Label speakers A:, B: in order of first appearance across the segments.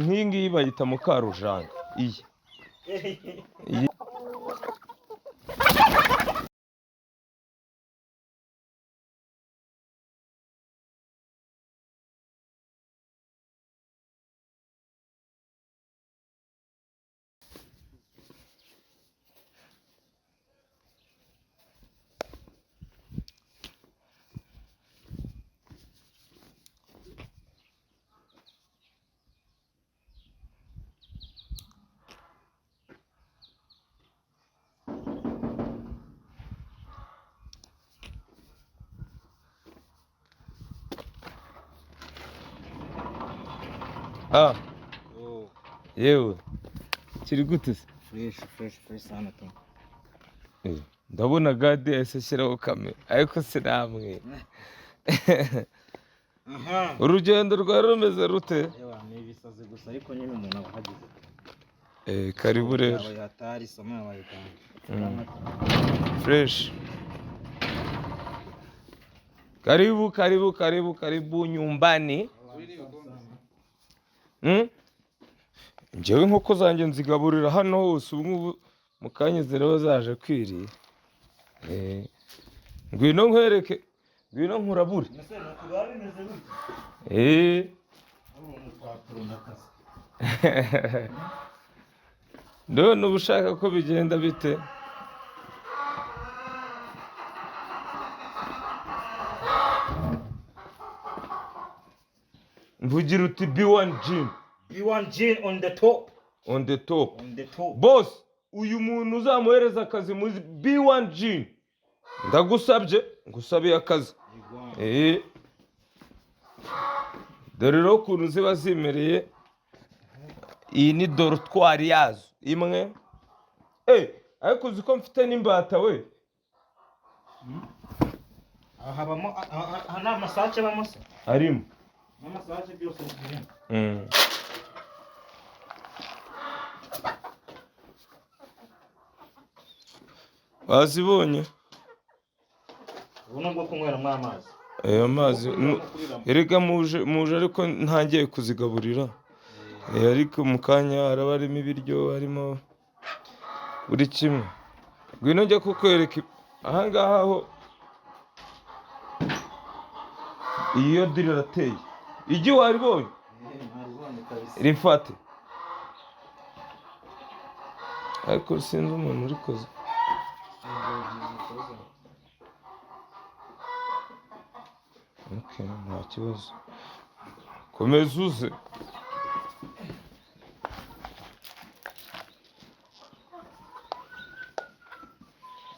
A: nk'iyi ngiyi bayita mukarujanga. Iyi yewe kiri gute se?
B: Fresh sana tu.
A: Ndabona gade yahise ashyiraho kamera ariko se namwe urugendo rwari rumeze rute?
B: Ni ibisazi gusa ariko nyine umuntu abahagize.
A: Karibu rero.
B: Hatari somo abayitanga.
A: Fresh. Karibu nyumbani. Njyewe nk'uko zanjye nzigaburira hano hose ubu mu kanya ziraba zaje kwiriye. Ngwino nkwereke, ngwino nkurabure. None uba ushaka ko bigenda bite? Mvugira uti B1 Gin.
B: B1 Gin on the top.
A: On the top.
B: On the top.
A: Boss, uyu muntu uzamuhereza akazi muri B1 Gin. Ndagusabye, ngusabiye akazi. Dore rero ukuntu ziba zimereye. Iyi ni dortoir yazo imwe. Ariko uzi ko mfite n'imbata we.
B: Habamo hana masaje bamose.
A: Harimo.
B: Masaje byose birimo.
A: Wazibonye?
B: Ubu bwo kunyweramo amazi.
A: Amazi erega muje ariko ntangiye kuzigaburira. Ariko mu kanya haraba harimo ibiryo, harimo buri kimwe. Ngwino njya kukwereka ahangaha aho iyo diri rateye. Igi waribonye? Rifate. Ariko sinzi umuntu uri koza. Nta kibazo. Komeza uze.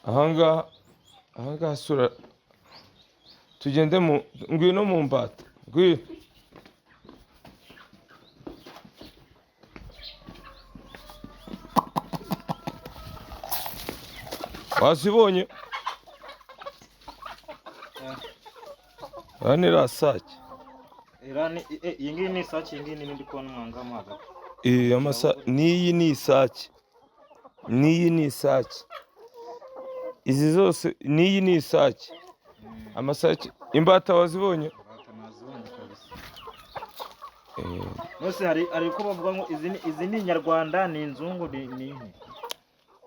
A: Ahangaha sura tugende ngwino mu mbata. Ngwino. Wazibonye? Ni rasake.
B: Iyi ngiyi ni isake, iyi ngiyi ni ndi kubona umwanga amazi.
A: N'iyi ni isake. N'iyi ni isake. Izi zose n'iyi ni isake. Amasake imbata wazibonye?
B: Bose hari ko bavuga ngo izi ni Nyarwanda, ni inzungu, ni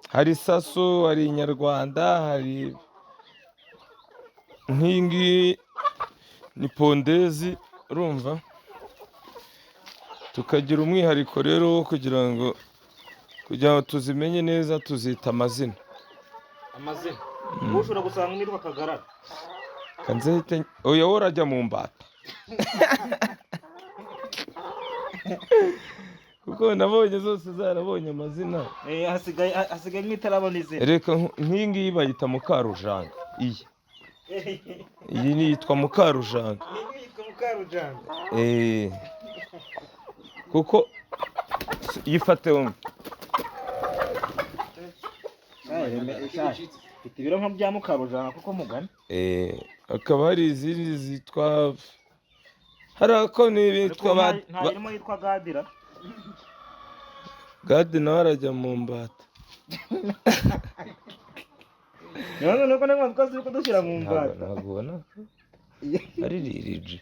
A: hari saso, hari Nyarwanda, hari nk'ingi ni pondezi, urumva? Tukagira umwihariko rero kugira ngo tuzimenye neza, tuzita amazina.
B: Amazina? Ushobora gusanga nirwa Kagarara.
A: Kanzehite oya worajya mu mbata. Kuko nabonye zose zarabonye amazina.
B: Hasigaye nk'itarabona izina.
A: Reka nk'iyi ngiyi bayita mukarujanga. Iyi ni yitwa mukarujanga. Kuko yifate umwe.
B: Ibiro nka bya mukarujanga kuko mugani.
A: Akaba hari izindi zitwa hari ako n'ibitwa
B: ntarimo yitwa Gadira.
A: Gadi nawe arajya mu mbata.
B: None nuko nako twazi ko dushyira mu mbata.
A: Ntabwo ubona ari ririje.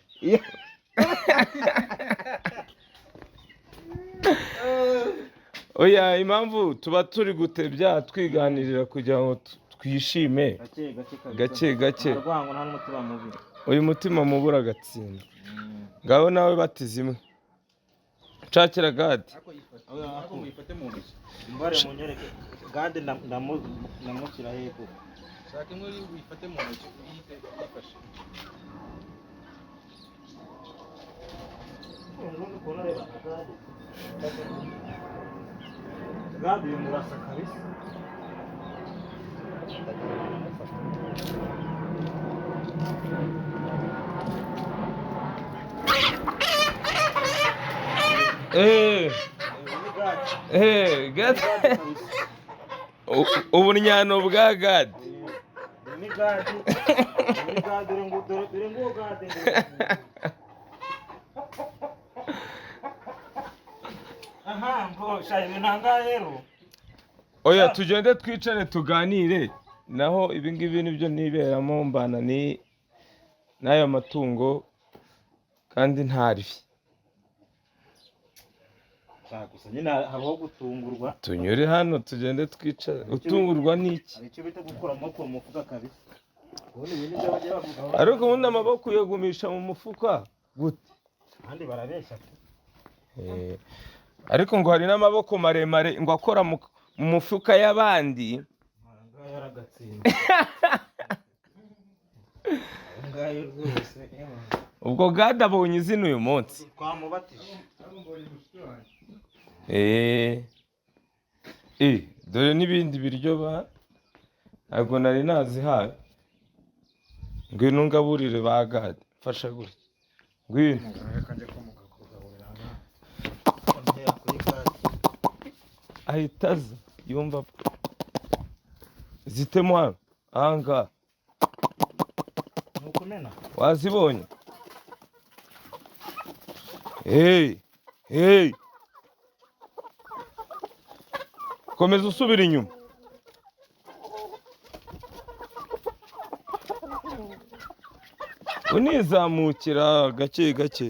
A: oya impamvu tuba turi gutebya twiganirira kugira ngo twishime
B: gake gake kabisa.
A: gake gake
B: nta rwango nta n'umutima mubi.
A: uyu mutima mubi uragatsinda ngaho nawe batiza imwe nshakira gadi
B: mbare munyereke gade ndamushyira hepfo.
C: shaka imwe uyifate mu ntoki uyifashe.
B: gade uyu murasa kabisa.
A: gadi uburyano bwa gadi
B: ni gade dore ngo gade. aha mbosha ibi nanga rero.
A: oya tugende twicare tuganire naho ibi ngibi nibyo niberamo mbana ni n'aya matungo kandi ntaribi
B: gusa nyine habaho gutungurwa.
A: tunyure hano tugende twicare utungurwa n'iki
B: hari icyo bita gukura amaboko mu mufuka kabisa. ubundi ibindi byo bajya bavuga
A: ariko ubundi amaboko uyagumisha mu mufuka gute
B: kandi barabeshya.
A: ariko ngo hari n'amaboko maremare ngo akora mu mufuka y'abandi
B: ngaho yaragatsinda. ngaho rwose
A: ubwo gade abonye izina uyu munsi
B: twamubatije.
A: dore n'ibindi biryo ntabwo nari nazihaye ngwino ngaburire ba gade mfasha gutya ngwino ahita aza yumva zitemo hano ahangaha
B: nukumena
A: wazibonye komeza usubira inyuma unizamukira gake gake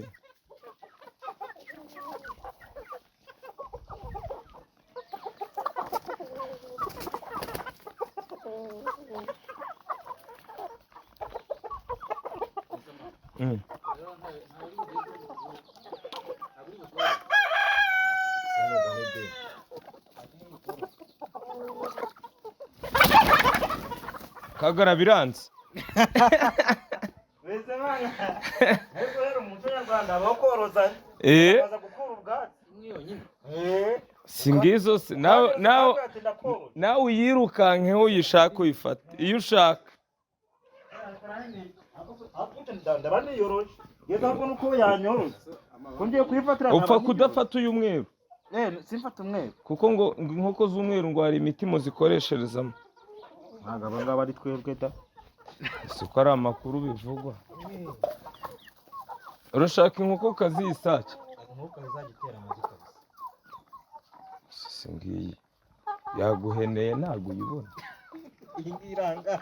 A: kagara biranze
B: bese bana ariko rero umuco nyarwanda bakoroza baza gukura ubwatsi nyonyine
A: singizo se nawe uyirukankeho uyishaka uyifate iyo ushaka
B: ndaba niyoroshye ngeze ahubwo nuko yanyoroza ko ngiye kuyifatira
A: upfa kudafata uyu mweru
B: simfata umweru
A: kuko ngo inkoko z'umweru ngo hari imiti muzikoresherezamo
B: ntabwo aba ngaba ari twebwe da
A: siko ari amakuru bivugwa urashaka inkoko ukaziyisake
B: inkoko zizajya itera amagi kabisa
A: si ngiyi yaguheneye ntabwo uyibona
B: iyi ngiyi iranga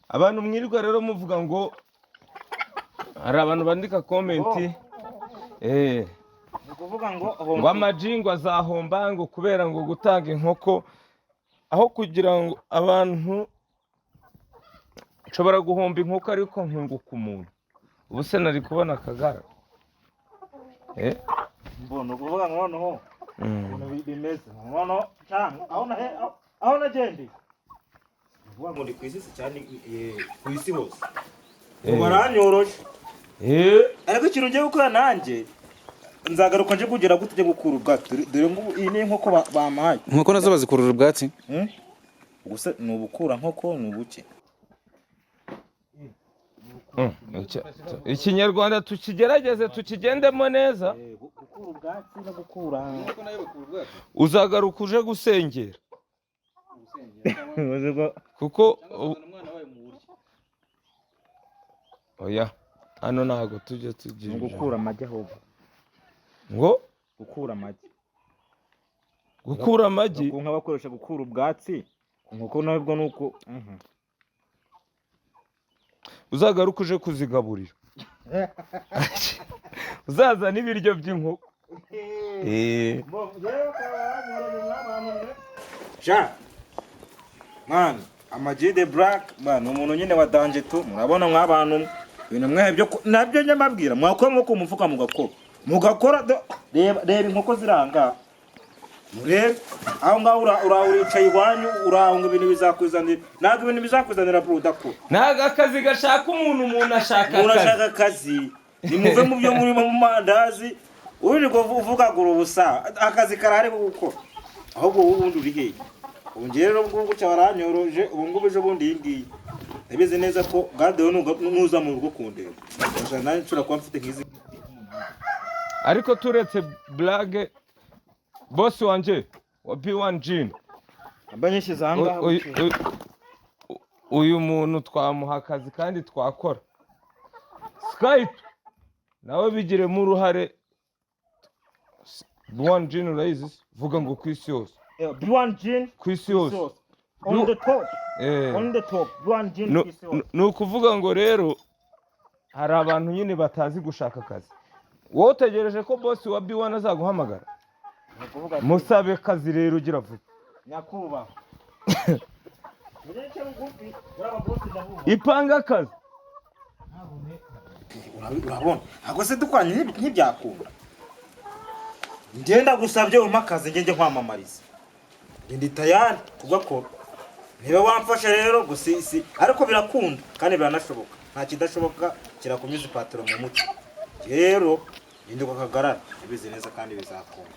A: abantu mwirirwa rero muvuga ngo hari abantu bandika komenti
B: ni ukuvuga ngo
A: amajingo azahomba ngo kubera ngo gutanga inkoko aho kugira ngo abantu nshobora guhomba inkoko ariko nkunguka umuntu ubu se nari kubona akagara
B: mbona ukuvuga ngo noneho ukuntu bimeze noneho cyangwa aho nagendeye uvuga ngo ndi ku isi cyane ku isi hose ubu baranyoroshye ariko ikintu ngiye gukora nanjye nzagaruka nje kugera gute njye gukura ubwatsi dore ngo iyi ni inkoko bampaye
C: inkoko nazo bazikurura ubwatsi
B: gusa ni ubukura nkoko ni ubuke
A: ikinyarwanda tukigerageze tukigendemo neza
B: gukura ubwatsi no gukura
A: uzagaruka uje gusengera kuko oya hano ntabwo tujya tugira
B: gukura amagi ahubwo
A: ngo
B: gukura amagi
A: gukura amagi
B: nka bakoresha gukura ubwatsi inkoko nabwo nuko
A: uzagaruke uje kuzigaburira uzaza n'ibiryo by'inkoko
B: sha man Ama-G The Black man umuntu nyine wa danje tu murabona mw'abantu ibintu mwebyo nabyo nyamabwira mwakora muko mufuka mugakora reba inkoko ziranga murebe aho ngaho uricaye iwanyu urahunga ibintu bizakwizanira ntabwo ibintu bizakwizanira udakora
A: ntabwo akazi gashaka umuntu ashaka
B: akazi nimuve mu byo muri mu mandazi uri kuvugagura ubusa akazi karahari gukora ahubwo ubundi uri hehe ubu rero ubwo cyabaranyoroje ubu ngubu ejo bundi iyi ngiyi ndabizi neza ko gadeho nuza mu rugo kundeba nanjye nshobora kuba mfite nk'izi
A: ariko turetse blage boss wanje wa B1 Gin
B: abanyishyize aha ngaha
A: uyu muntu twamuha akazi kandi twakora Skype nawe bigiremo uruhare B1 Gin urayizi vuga ngo ku isi yose
B: B1 Gin
A: ku isi yose
B: on the top B1 Gin ku isi yose
A: ni ukuvuga ngo rero hari abantu nyine batazi gushaka akazi wowe utegereje ko boss wa B1 azaguhamagara musabe kazi rero ugira vuba
B: nyakuba
A: ipanga akazi
B: urabona ntabwo se dukwanye ntibyakunda ngenda gusabye umpa akazi ngende nkwamamariza ndi tayari kugakora niba wamfasha rero gusisi ariko birakunda kandi biranashoboka nta kidashoboka kirakomeza ipatiro mu mutwe rero ndi kukagarara bizi neza kandi bizakunda